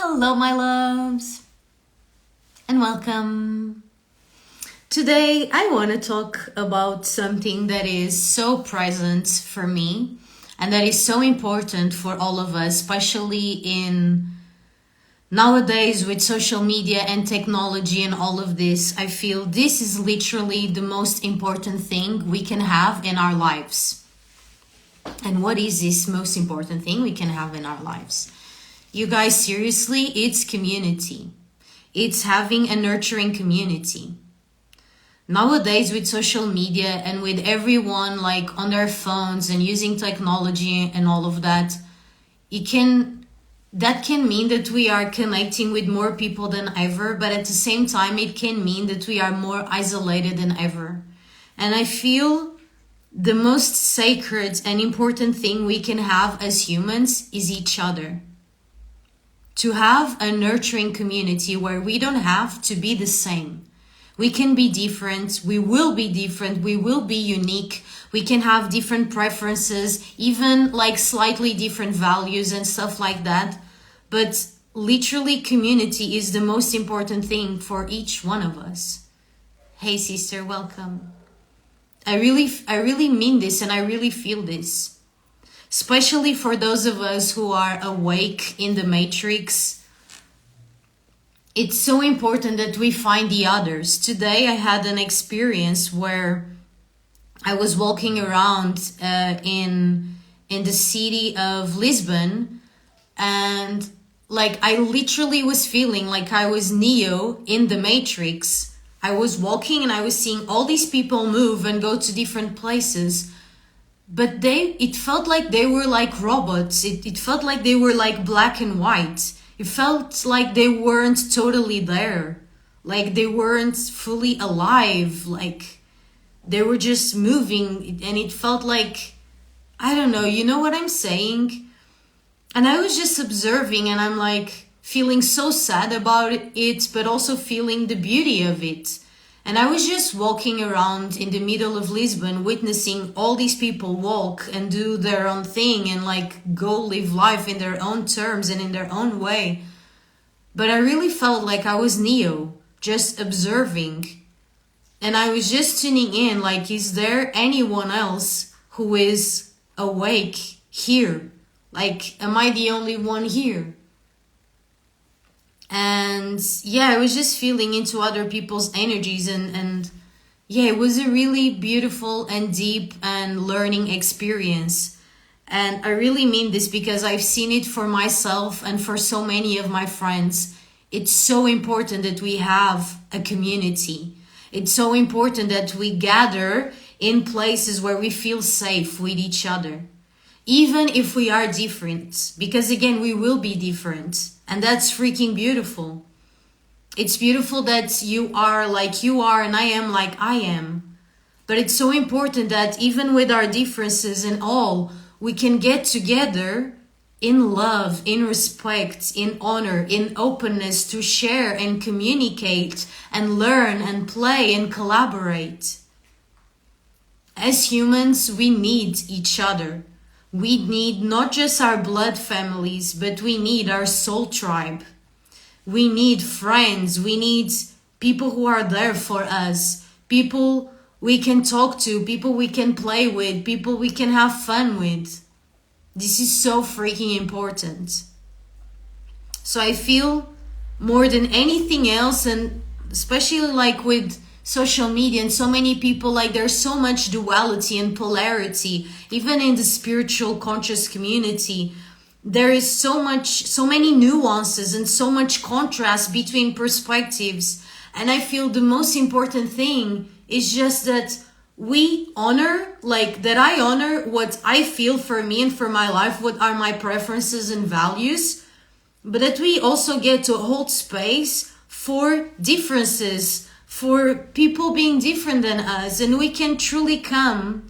Hello, my loves, and welcome. Today, I want to talk about something that is so present for me and that is so important for all of us, especially in nowadays with social media and technology and all of this. I feel this is literally the most important thing we can have in our lives. And what is this most important thing we can have in our lives? You guys, seriously, it's community. It's having a nurturing community. Nowadays with social media and with everyone like on their phones and using technology and all of that, that can mean that we are connecting with more people than ever, but at the same time it can mean that we are more isolated than ever. And I feel the most sacred and important thing we can have as humans is each other. To have a nurturing community where we don't have to be the same. We can be different, we will be different, we will be unique, we can have different preferences, even like slightly different values and stuff like that. But literally community is the most important thing for each one of us. Hey sister, welcome. I really mean this and I really feel this. Especially for those of us who are awake in the matrix. It's so important that we find the others. Today I had an experience where I was walking around in the city of Lisbon, and like I literally was feeling like I was Neo in the Matrix. I was walking and I was seeing all these people move and go to different places. But it felt like they were like robots. It felt like they were like black and white. It felt like they weren't totally there. Like they weren't fully alive. Like they were just moving. And it felt like, I don't know, you know what I'm saying? And I was just observing and I'm like feeling so sad about it, but also feeling the beauty of it. And I was just walking around in the middle of Lisbon, witnessing all these people walk and do their own thing and like go live life in their own terms and in their own way. But I really felt like I was Neo, just observing. And I was just tuning in, like, is there anyone else who is awake here? Like, am I the only one here? And yeah, I was just feeling into other people's energies and yeah, it was a really beautiful and deep and learning experience. And I really mean this because I've seen it for myself and for so many of my friends. It's so important that we have a community. It's so important that we gather in places where we feel safe with each other. Even if we are different, because again, we will be different. And that's freaking beautiful. It's beautiful that you are like you are and I am like I am. But it's so important that even with our differences and all, we can get together in love, in respect, in honor, in openness to share and communicate and learn and play and collaborate. As humans, we need each other. We need not just our blood families, but we need our soul tribe. We need friends. We need people who are there for us. People we can talk to. People we can play with. People we can have fun with. This is so freaking important. So I feel more than anything else, and especially like with social media and so many people, like there's so much duality and polarity, even in the spiritual conscious community. There is so many nuances and so much contrast between perspectives. And I feel the most important thing is just that we honor, like that I honor what I feel for me and for my life, what are my preferences and values, but that we also get to hold space for differences, for people being different than us, and we can truly come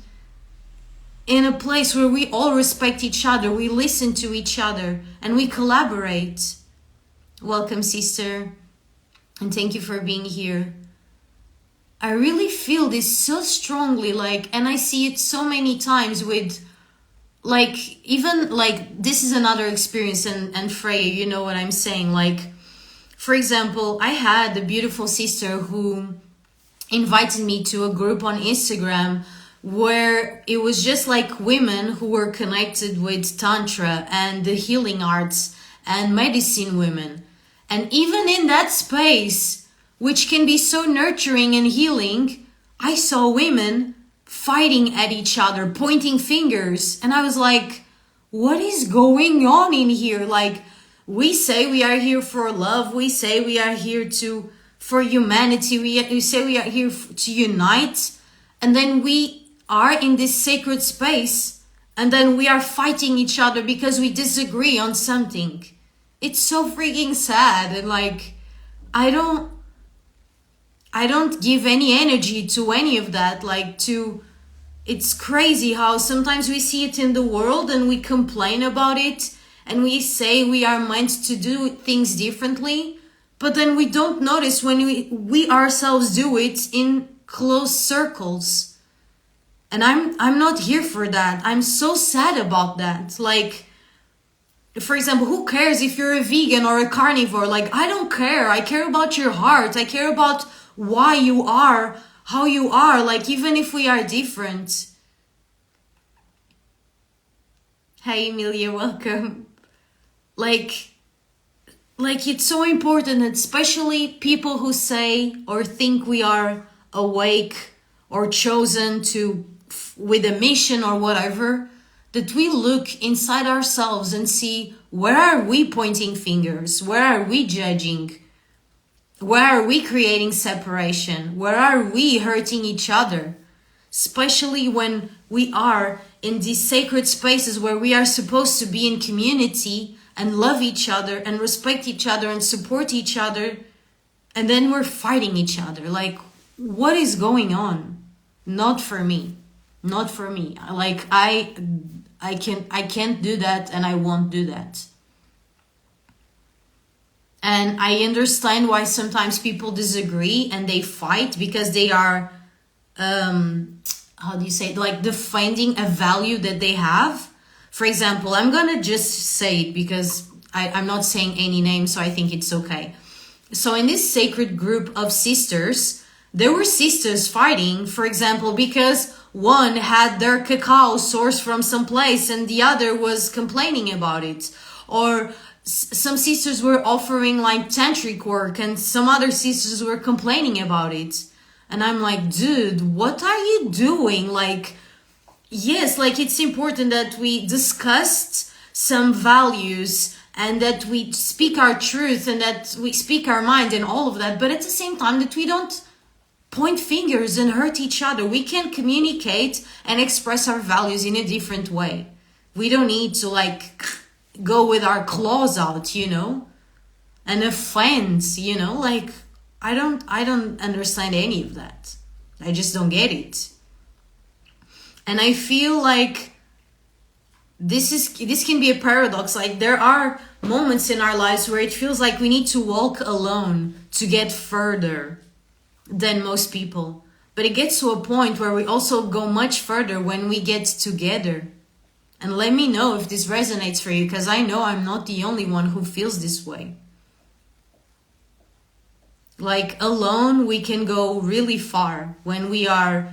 in a place where we all respect each other, we listen to each other, and we collaborate. Welcome, sister, and thank you for being here. I really feel this so strongly, like, and I see it so many times with like, even like, this is another experience, and Freya, you know what I'm saying. Like, for example, I had a beautiful sister who invited me to a group on Instagram where it was just like women who were connected with Tantra and the healing arts and medicine women. And even in that space, which can be so nurturing and healing, I saw women fighting at each other, pointing fingers. And I was like, what is going on in here? Like, we say we are here for love. We say we are here for humanity. We say we are here to unite. And then we are in this sacred space. And then we are fighting each other because we disagree on something. It's so freaking sad. And like, I don't give any energy to any of that. Like, it's crazy how sometimes we see it in the world and we complain about it and we say we are meant to do things differently, but then we don't notice when we ourselves do it in close circles. And I'm not here for that. I'm so sad about that. Like, for example, who cares if you're a vegan or a carnivore? Like, I don't care. I care about your heart. I care about why you are, how you are, like, even if we are different. Hey, Emilia, welcome. Like, it's so important, especially people who say or think we are awake or chosen with a mission or whatever, that we look inside ourselves and see, where are we pointing fingers? Where are we judging? Where are we creating separation? Where are we hurting each other? Especially when we are in these sacred spaces where we are supposed to be in community and love each other and respect each other and support each other. And then we're fighting each other. Like, what is going on? Not for me. Not for me. Like, I can't do that, and I won't do that. And I understand why sometimes people disagree and they fight, because they are, how do you say it? Like, defending a value that they have. For example, I'm gonna just say it because I'm not saying any name, so I think it's okay. So in this sacred group of sisters, there were sisters fighting, for example, because one had their cacao sourced from some place and the other was complaining about it. Or some sisters were offering like tantric work and some other sisters were complaining about it. And I'm like, dude, what are you doing? Like, yes, like, it's important that we discussed some values and that we speak our truth and that we speak our mind and all of that. But at the same time, that we don't point fingers and hurt each other. We can communicate and express our values in a different way. We don't need to like go with our claws out, you know, and offend, you know, like, I don't understand any of that. I just don't get it. And I feel like this can be a paradox. Like, there are moments in our lives where it feels like we need to walk alone to get further than most people. But it gets to a point where we also go much further when we get together. And let me know if this resonates for you, because I know I'm not the only one who feels this way. Like, alone we can go really far when we are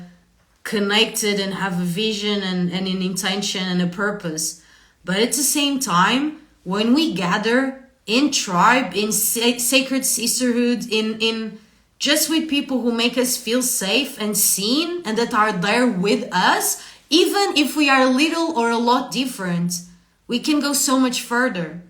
connected and have a vision and an intention and a purpose. But at the same time, when we gather in tribe, in sacred sisterhood, in just with people who make us feel safe and seen and that are there with us, even if we are a little or a lot different, we can go so much further.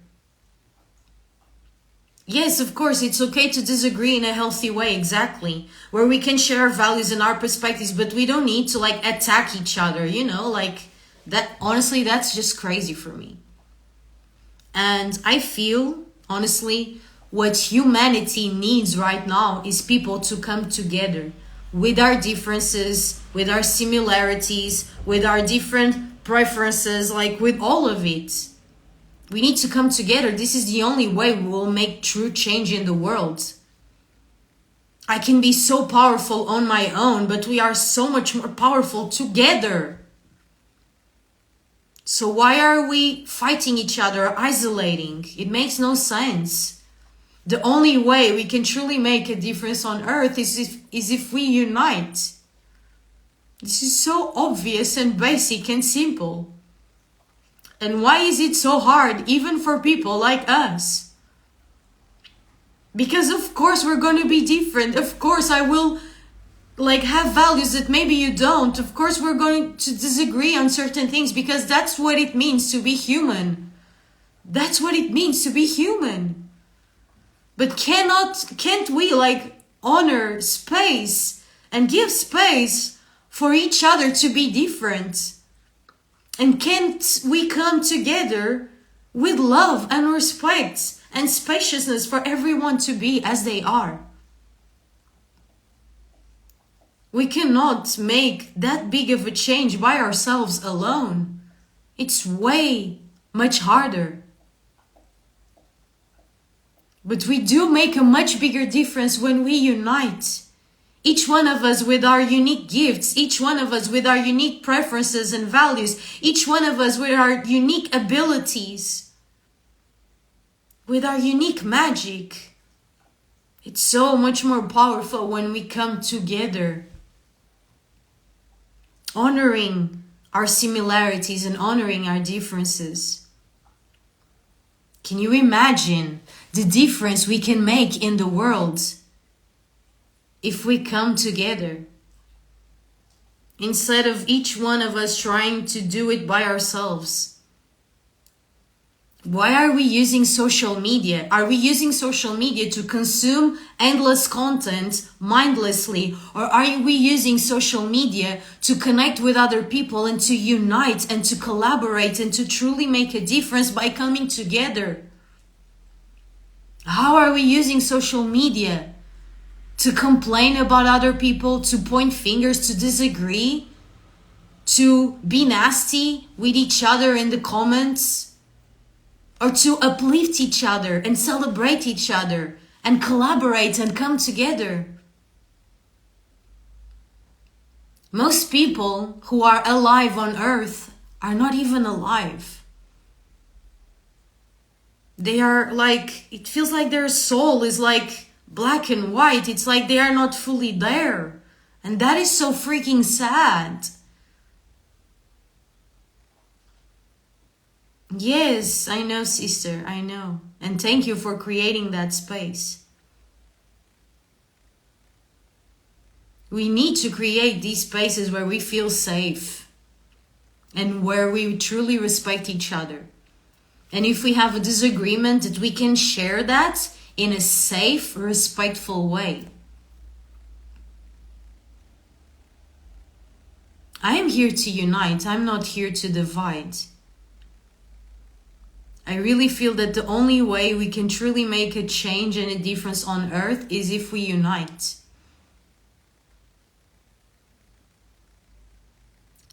Yes, of course, it's okay to disagree in a healthy way, exactly. Where we can share our values and our perspectives, but we don't need to like attack each other, you know, like that. Honestly, that's just crazy for me. And I feel, honestly, what humanity needs right now is people to come together with our differences, with our similarities, with our different preferences, like with all of it. We need to come together. This is the only way we will make true change in the world. I can be so powerful on my own, but we are so much more powerful together. So why are we fighting each other, isolating? It makes no sense. The only way we can truly make a difference on earth is if we unite. This is so obvious and basic and simple. And why is it so hard, even for people like us? Because of course we're going to be different. Of course I will have values that maybe you don't. Of course we're going to disagree on certain things, because that's what it means to be human. That's what it means to be human. But can't we honor space and give space for each other to be different? And can't we come together with love and respect and spaciousness for everyone to be as they are? We cannot make that big of a change by ourselves alone. It's way much harder. But we do make a much bigger difference when we unite. Each one of us with our unique gifts, each one of us with our unique preferences and values, each one of us with our unique abilities, with our unique magic. It's so much more powerful when we come together, honoring our similarities and honoring our differences. Can you imagine the difference we can make in the world if we come together? Instead of each one of us trying to do it by ourselves. Why are we using social media? Are we using social media to consume endless content mindlessly? Or are we using social media to connect with other people and to unite and to collaborate and to truly make a difference by coming together? How are we using social media? To complain about other people, to point fingers, to disagree, to be nasty with each other in the comments? Or to uplift each other and celebrate each other and collaborate and come together? Most people who are alive on earth are not even alive. They are it feels like their soul is black and white. It's like they are not fully there. And that is so freaking sad. Yes, I know, sister, I know. And thank you for creating that space. We need to create these spaces where we feel safe and where we truly respect each other. And if we have a disagreement, that we can share that in a safe, respectful way. I am here to unite. I'm not here to divide. I really feel that the only way we can truly make a change and a difference on earth is if we unite.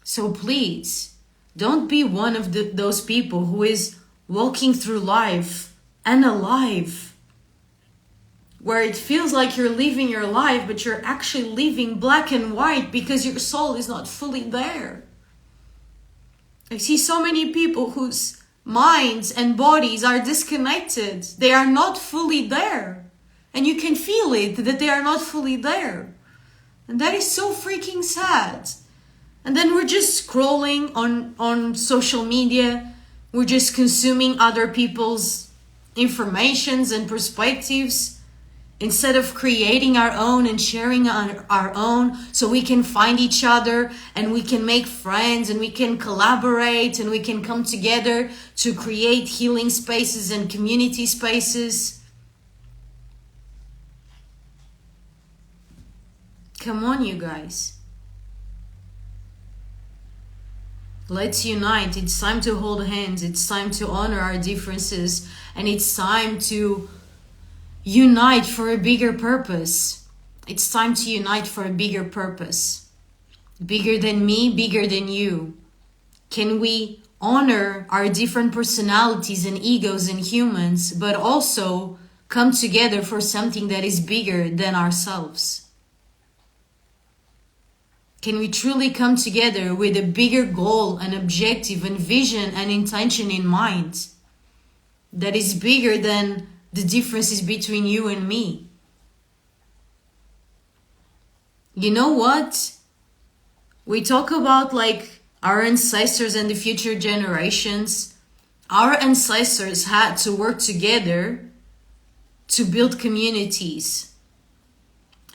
So please, don't be one of those people who is walking through life and alive, where it feels like you're living your life, but you're actually living black and white because your soul is not fully there. I see so many people whose minds and bodies are disconnected. They are not fully there. And you can feel it, that they are not fully there. And that is so freaking sad. And then we're just scrolling on social media. We're just consuming other people's informations and perspectives, instead of creating our own and sharing our own, so we can find each other and we can make friends and we can collaborate and we can come together to create healing spaces and community spaces. Come on, you guys. Let's unite. It's time to hold hands. It's time to honor our differences. And it's time to unite for a bigger purpose. It's time to unite for a bigger purpose. Bigger than me, bigger than you. Can we honor our different personalities and egos and humans, but also come together for something that is bigger than ourselves? Can we truly come together with a bigger goal, an objective, and vision and intention in mind that is bigger than the differences between you and me? You know what? We talk about like our ancestors and the future generations. Our ancestors had to work together to build communities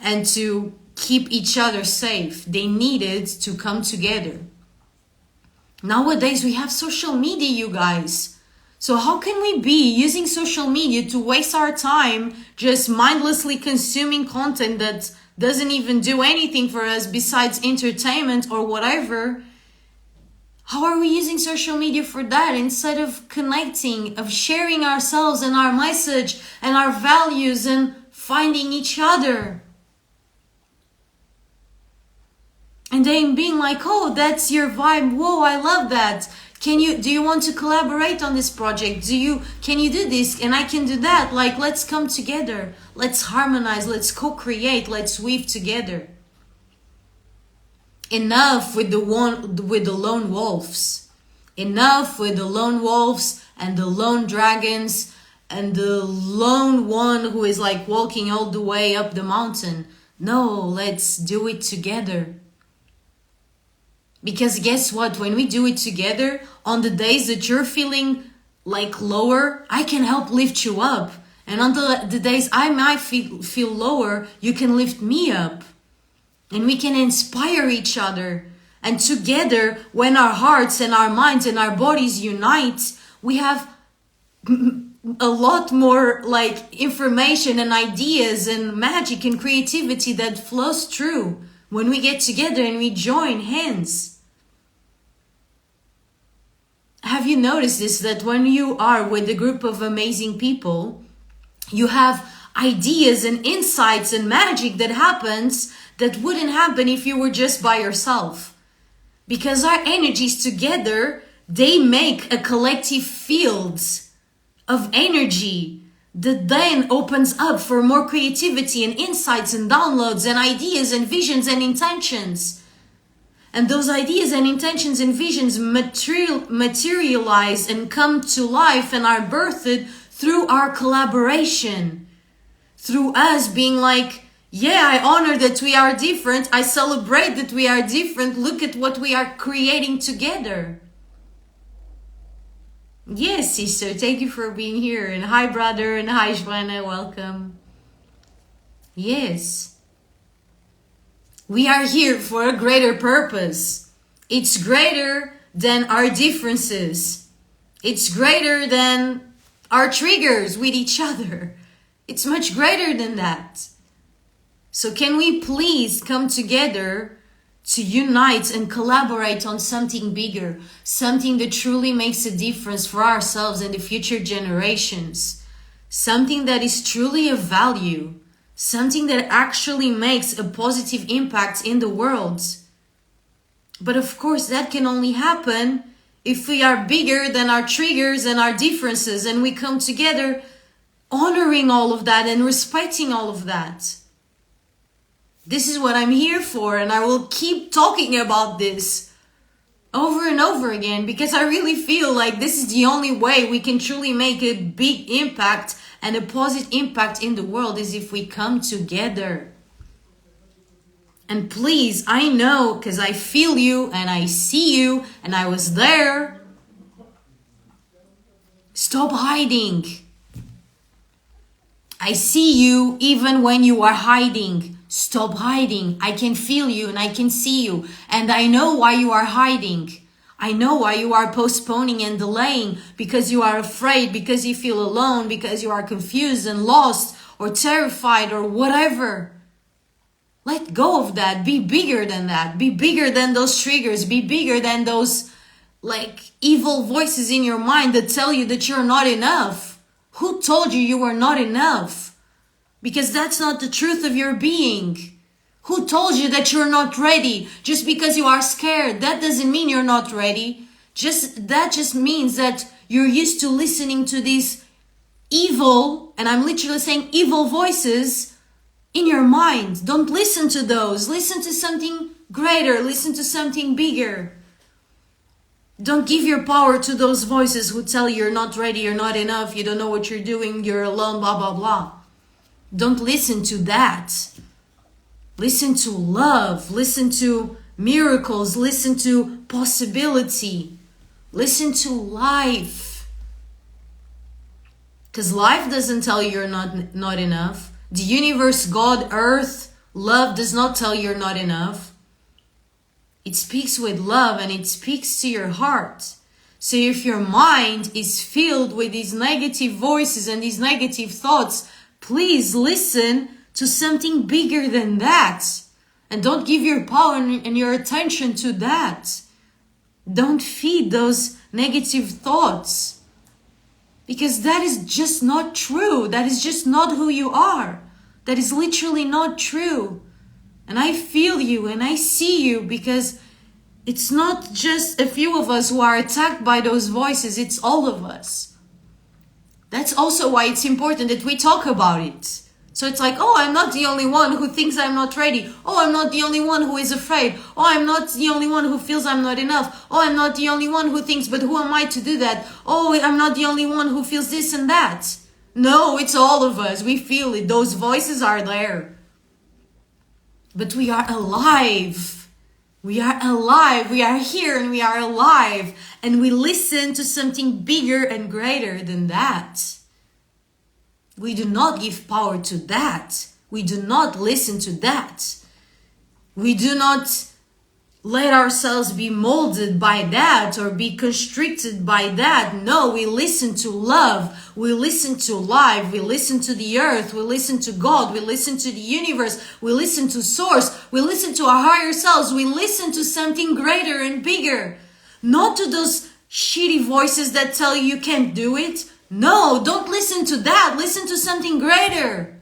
and to keep each other safe. They needed to come together. Nowadays we have social media, you guys. So how can we be using social media to waste our time just mindlessly consuming content that doesn't even do anything for us besides entertainment or whatever? How are we using social media for that instead of connecting, of sharing ourselves and our message and our values and finding each other? And then being like, oh, that's your vibe. Whoa, I love that. Do you want to collaborate on this project? Can you do this? And I can do that. Like, let's come together. Let's harmonize. Let's co-create. Let's weave together. Enough with the lone wolves. Enough with the lone wolves and the lone dragons and the lone one who is like walking all the way up the mountain. No, let's do it together. Because guess what? When we do it together, on the days that you're feeling like lower, I can help lift you up. And on the days I might feel lower, you can lift me up. And we can inspire each other. And together, when our hearts and our minds and our bodies unite, we have a lot more like information and ideas and magic and creativity that flows through when we get together and we join hands. Have you noticed this, that when you are with a group of amazing people, you have ideas and insights and magic that happens that wouldn't happen if you were just by yourself? Because our energies together, they make a collective field of energy that then opens up for more creativity and insights and downloads and ideas and visions and intentions. And those ideas and intentions and visions materialize and come to life and are birthed through our collaboration. Through us being like, yeah, I honor that we are different. I celebrate that we are different. Look at what we are creating together. Yes, sister, thank you for being here. And hi, brother, and hi, Joanna, welcome. Yes. We are here for a greater purpose. It's greater than our differences. It's greater than our triggers with each other. It's much greater than that. So can we please come together to unite and collaborate on something bigger, something that truly makes a difference for ourselves and the future generations, something that is truly of value, something that actually makes a positive impact in the world. But of course, that can only happen if we are bigger than our triggers and our differences, and we come together honoring all of that and respecting all of that. This is what I'm here for, and I will keep talking about this over and over again, because I really feel like this is the only way we can truly make a big impact and a positive impact in the world, is if we come together. And please, I know, because I feel you and I see you and I was there. Stop hiding. I see you even when you are hiding. Stop hiding. I can feel you and I can see you. And I know why you are hiding. I know why you are postponing and delaying, because you are afraid, because you feel alone, because you are confused and lost or terrified or whatever. Let go of that. Be bigger than that. Be bigger than those triggers. Be bigger than those like evil voices in your mind that tell you that you're not enough. Who told you you were not enough? Because that's not the truth of your being. Who told you that you're not ready? Just because you are scared, that doesn't mean you're not ready. That just means that you're used to listening to these evil, and I'm literally saying evil voices in your mind. Don't listen to those. Listen to something greater. Listen to something bigger. Don't give your power to those voices who tell you you're not ready, you're not enough, you don't know what you're doing, you're alone, blah, blah, blah. Don't listen to that. Listen to love. Listen to miracles. Listen to possibility. Listen to life. Because life doesn't tell you you're not enough. The universe, God, earth, love does not tell you you're not enough. It speaks with love and it speaks to your heart. So if your mind is filled with these negative voices and these negative thoughts, please listen to something bigger than that. And don't give your power and your attention to that. Don't feed those negative thoughts. Because that is just not true. That is just not who you are. That is literally not true. And I feel you and I see you, because it's not just a few of us who are attacked by those voices. It's all of us. That's also why it's important that we talk about it. So it's like, oh, I'm not the only one who thinks I'm not ready. Oh, I'm not the only one who is afraid. Oh, I'm not the only one who feels I'm not enough. Oh, I'm not the only one who thinks, but who am I to do that? Oh, I'm not the only one who feels this and that. No, it's all of us. We feel it. Those voices are there. But we are alive. We are alive. We are here and we are alive. And we listen to something bigger and greater than that. We do not give power to that. We do not listen to that. We do not let ourselves be molded by that or be constricted by that. No, we listen to love. We listen to life. We listen to the earth. We listen to God. We listen to the universe. We listen to source. We listen to our higher selves. We listen to something greater and bigger. Not to those shitty voices that tell you you can't do it. No, don't listen to that. Listen to something greater.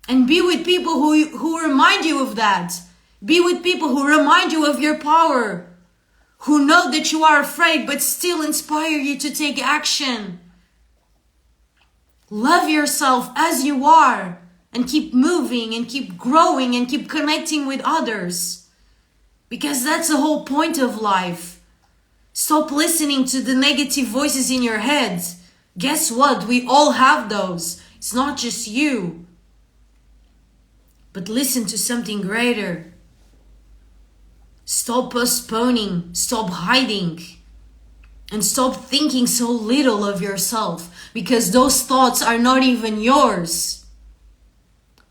And be with people who remind you of that. Be with people who remind you of your power. Who know that you are afraid but still inspire you to take action. Love yourself as you are. And keep moving and keep growing and keep connecting with others. Because that's the whole point of life. Stop listening to the negative voices in your head. Guess what? We all have those. It's not just you. But listen to something greater. Stop postponing. Stop hiding. And stop thinking so little of yourself. Because those thoughts are not even yours.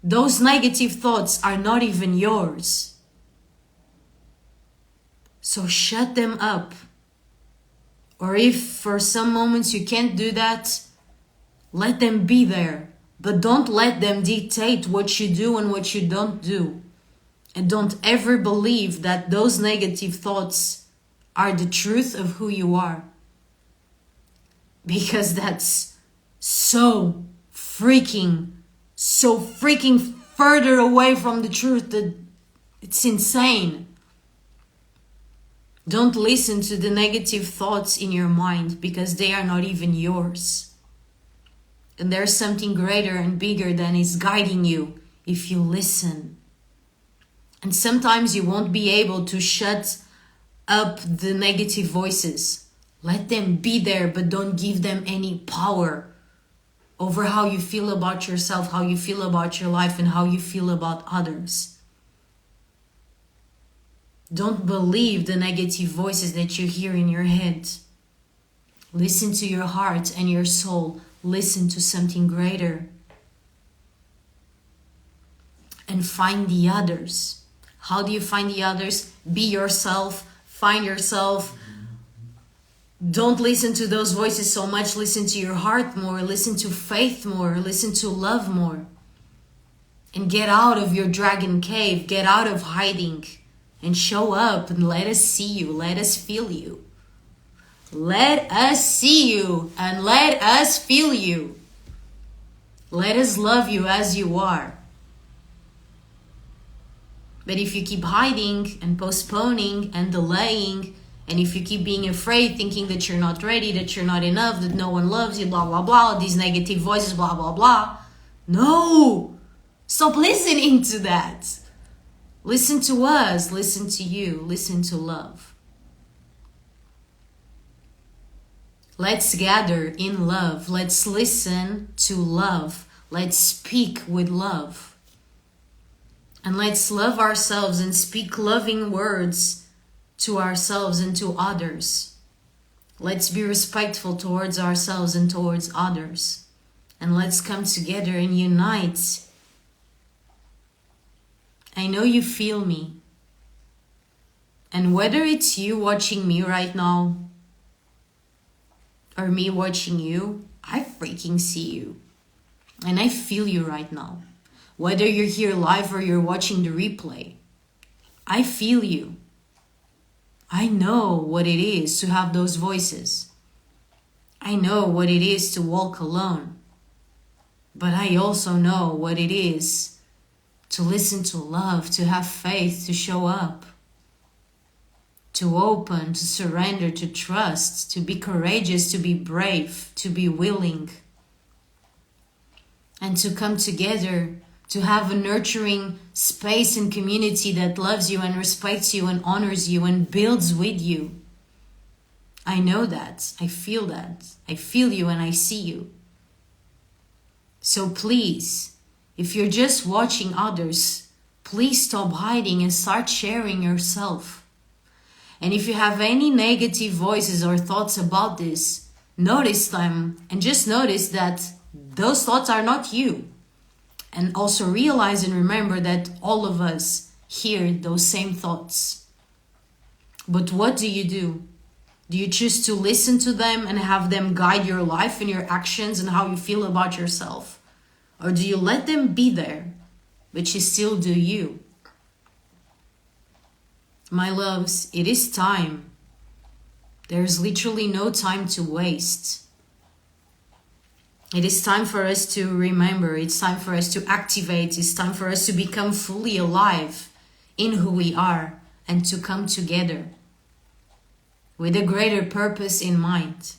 Those negative thoughts are not even yours. So shut them up. Or if for some moments you can't do that, let them be there. But don't let them dictate what you do and what you don't do. And don't ever believe that those negative thoughts are the truth of who you are. Because that's so freaking further away from the truth that it's insane. Don't listen to the negative thoughts in your mind because they are not even yours. And there's something greater and bigger than is guiding you if you listen. And sometimes you won't be able to shut up the negative voices. Let them be there, but don't give them any power over how you feel about yourself, how you feel about your life, and how you feel about others. Don't believe the negative voices that you hear in your head. Listen to your heart and your soul. Listen to something greater. And find the others. How do you find the others? Be yourself. Find yourself. Don't listen to those voices so much. Listen to your heart more. Listen to faith more. Listen to love more. And get out of your dragon cave. Get out of hiding. And show up and let us see you. Let us feel you. Let us see you and let us feel you. Let us love you as you are. But if you keep hiding and postponing and delaying, and if you keep being afraid, thinking that you're not ready, that you're not enough, that no one loves you, blah, blah, blah, these negative voices, blah, blah, blah. No! Stop listening to that. Listen to us, listen to you, listen to love. Let's gather in love. Let's listen to love. Let's speak with love. And let's love ourselves and speak loving words to ourselves and to others. Let's be respectful towards ourselves and towards others. And let's come together and unite. I know you feel me. And whether it's you watching me right now or me watching you, I freaking see you. And I feel you right now. Whether you're here live or you're watching the replay, I feel you. I know what it is to have those voices. I know what it is to walk alone. But I also know what it is to listen to love, to have faith, to show up, to open, to surrender, to trust, to be courageous, to be brave, to be willing, and to come together, to have a nurturing space and community that loves you and respects you and honors you and builds with you. I know that. I feel that. I feel you and I see you. So please, if you're just watching others, please stop hiding and start sharing yourself. And if you have any negative voices or thoughts about this, notice them and just notice that those thoughts are not you. And also realize and remember that all of us hear those same thoughts. But what do? Do you choose to listen to them and have them guide your life and your actions and how you feel about yourself? Or do you let them be there, but you still do you? My loves, it is time. There's literally no time to waste. It is time for us to remember. It's time for us to activate. It's time for us to become fully alive in who we are and to come together with a greater purpose in mind.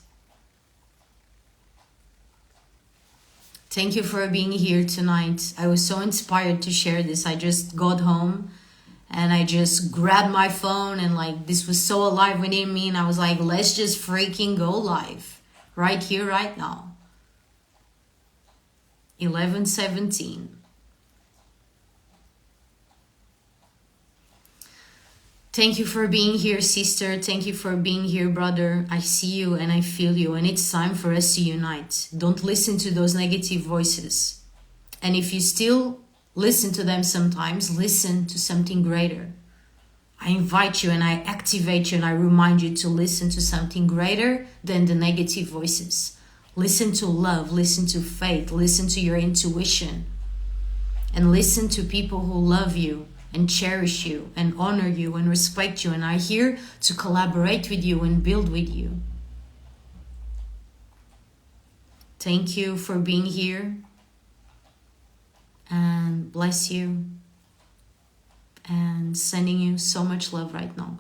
Thank you for being here tonight. I was so inspired to share this. I just got home and I just grabbed my phone and this was so alive within me, and I was like, let's just freaking go live right here, right now. 11:17. Thank you for being here, sister. Thank you for being here, brother. I see you and I feel you, and it's time for us to unite. Don't listen to those negative voices. And if you still listen to them sometimes, listen to something greater. I invite you and I activate you and I remind you to listen to something greater than the negative voices. Listen to love, listen to faith, listen to your intuition, and listen to people who love you and cherish you and honor you and respect you and are here to collaborate with you and build with you. Thank you for being here, and bless you, and sending you so much love right now.